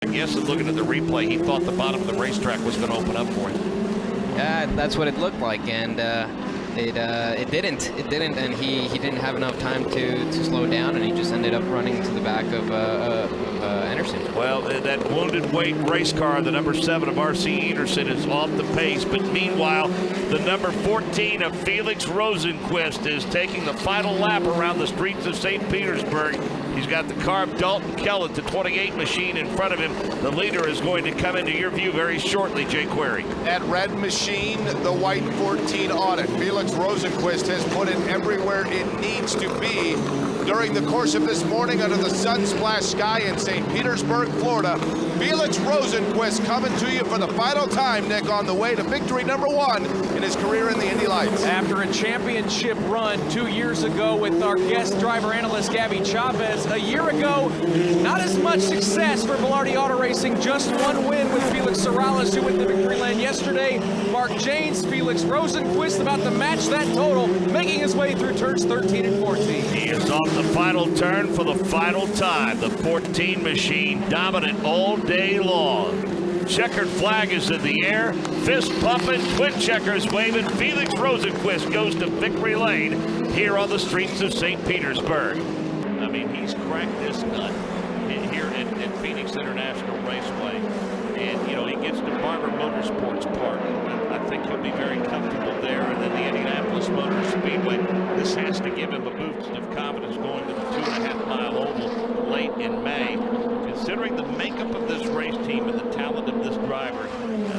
I guess looking at the replay, he thought the bottom of the racetrack was going to open up for him. Yeah, that's what it looked like, and it didn't. It didn't, and he didn't have enough time to slow down, and he just ended up running to the back of Anderson. Well, that wounded weight race car, the number 7 of R.C. Anderson, is off the pace, but meanwhile, the number 14 of Felix Rosenqvist is taking the final lap around the streets of St. Petersburg. He's got the car of Dalton Kellett, the 28 machine, in front of him. The leader is going to come into your view very shortly, Jay Query. That red machine, the white 14 on it. Felix Rosenqvist has put it everywhere it needs to be during the course of this morning under the sun-splashed sky in St. Petersburg, Florida. Felix Rosenqvist coming to you for the final time, Nick, on the way to victory number 1 in his career in the Indy Lights. After a championship run 2 years ago with our guest driver analyst Gabby Chavez, a year ago, not as much success for Velarde Auto Racing, just 1 win with Felix Sorales, who went to victory lane yesterday. Mark Janes, Felix Rosenqvist about to match that total, making his way through turns 13 and 14. He is on the final turn for the final time. The 14 machine dominant all day long. Checkered flag is in the air. Fist pumping, twin checkers waving. Felix Rosenqvist goes to victory lane here on the streets of St. Petersburg. I mean, he's cracked this nut here at Phoenix International Raceway. And, you know, he gets to Barber Motorsports Park. I think he'll be very comfortable there. And then the Indianapolis Motor Speedway. This has to give him a boost of confidence going to the 2.5-mile oval late in May. Considering the makeup of this race team and the talent of this driver,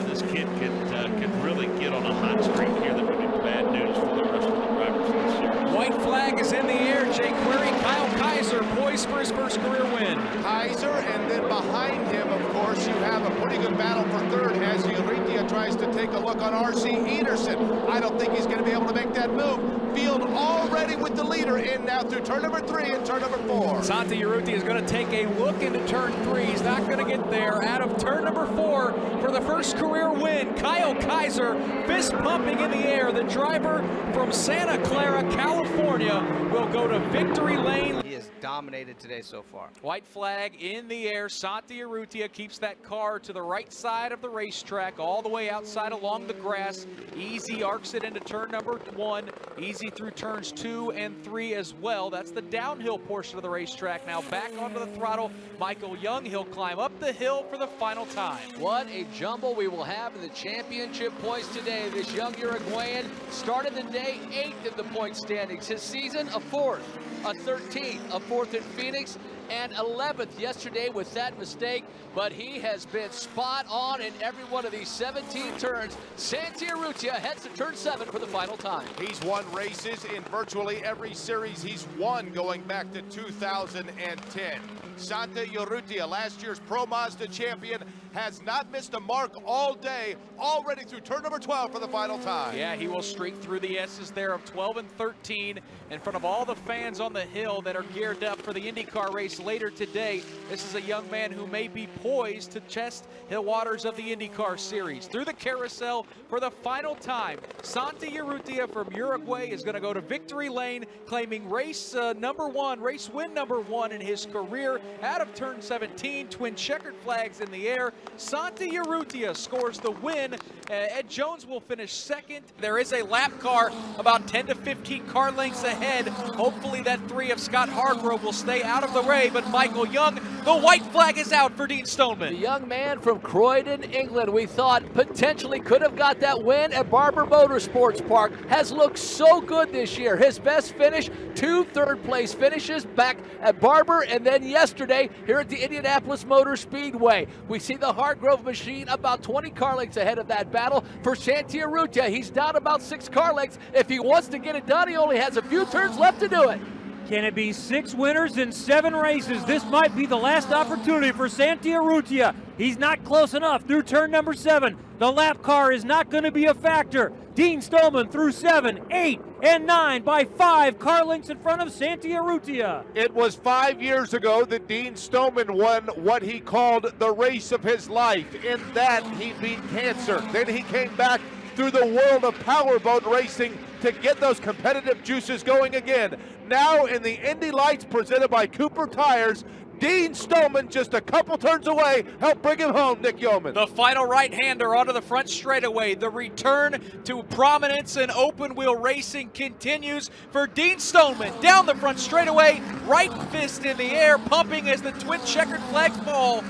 this kid could really get on a hot streak here that would be bad news for the rest of the drivers in the series. White flag is in the air. Jay Query, Kyle Kaiser poised for his first career win. Kaiser, and then behind him, of course, you have a pretty good battle for third as Urrutia tries to take a look on R.C. Anderson. I don't think he's going to be able to make that move. Field already with the leader in now through turn number 3 and turn number 4. Santiago Urrutia is going to take a look into turn 3. He's not going to get there. Out of turn number 4 for the first career win, Kyle Kaiser, fist pumping in the air. The driver from Santa Clara, California, will go to victory lane. He has dominated today so far. White flag in the air. Santiago Urrutia keeps that car to the right side of the racetrack, all the way outside along the grass. Easy arcs it into turn number 1. Easy through turns 2 and 3 as well. That's the downhill portion of the racetrack. Now back onto the throttle. Michael Young, he'll climb up the hill for the final time. What a jumble we will have in the championship points today. This young Uruguayan started the day 8th in the point standings. His season, a 4th, a 13th, a 4th in Phoenix, and 11th yesterday with that mistake, but he has been spot on in every one of these 17 turns. Santiago Urrutia heads to turn 7 for the final time. He's won races in virtually every series he's won going back to 2010. Santiago Urrutia, last year's Pro Mazda champion, has not missed a mark all day, already through turn number 12 for the final time. Yeah, he will streak through the S's there of 12 and 13 in front of all the fans on the hill that are geared up for the IndyCar race later today. This is a young man who may be poised to test the waters of the IndyCar series. Through the carousel for the final time, Santiago Urrutia from Uruguay is going to go to victory lane, claiming race number 1, race win number 1 in his career. Out of turn 17, twin checkered flags in the air. Santiago Urrutia scores the win. Ed Jones will finish 2nd. There is a lap car about 10 to 15 car lengths ahead. Hopefully that 3 of Scott Hargrove will stay out of the way, but Michael Young, the white flag is out for Dean Stoneman. The young man from Croydon, England, we thought potentially could have got that win at Barber Motorsports Park, has looked so good this year. His best finish, 2 third-place finishes back at Barber, and then yesterday here at the Indianapolis Motor Speedway. We see the Hargrove machine about 20 car lengths ahead of that battle for Santiago Urrutia. He's down about 6 car lengths. If he wants to get it done, he only has a few turns left to do it. Can it be 6 winners in 7 races? This might be the last opportunity for Santiago Urrutia. He's not close enough through turn number 7. The lap car is not going to be a factor. Dean Stoneman through 7, 8, and 9 by 5 car lengths in front of Santiago Urrutia. It was 5 years ago that Dean Stoneman won what he called the race of his life. In that, he beat cancer. Then he came back through the world of powerboat racing to get those competitive juices going again. Now in the Indy Lights presented by Cooper Tires, Dean Stoneman just a couple turns away. Help bring him home, Nick Yeoman. The final right-hander onto the front straightaway. The return to prominence in open-wheel racing continues for Dean Stoneman. Down the front straightaway, right fist in the air, pumping as the twin checkered flags fall.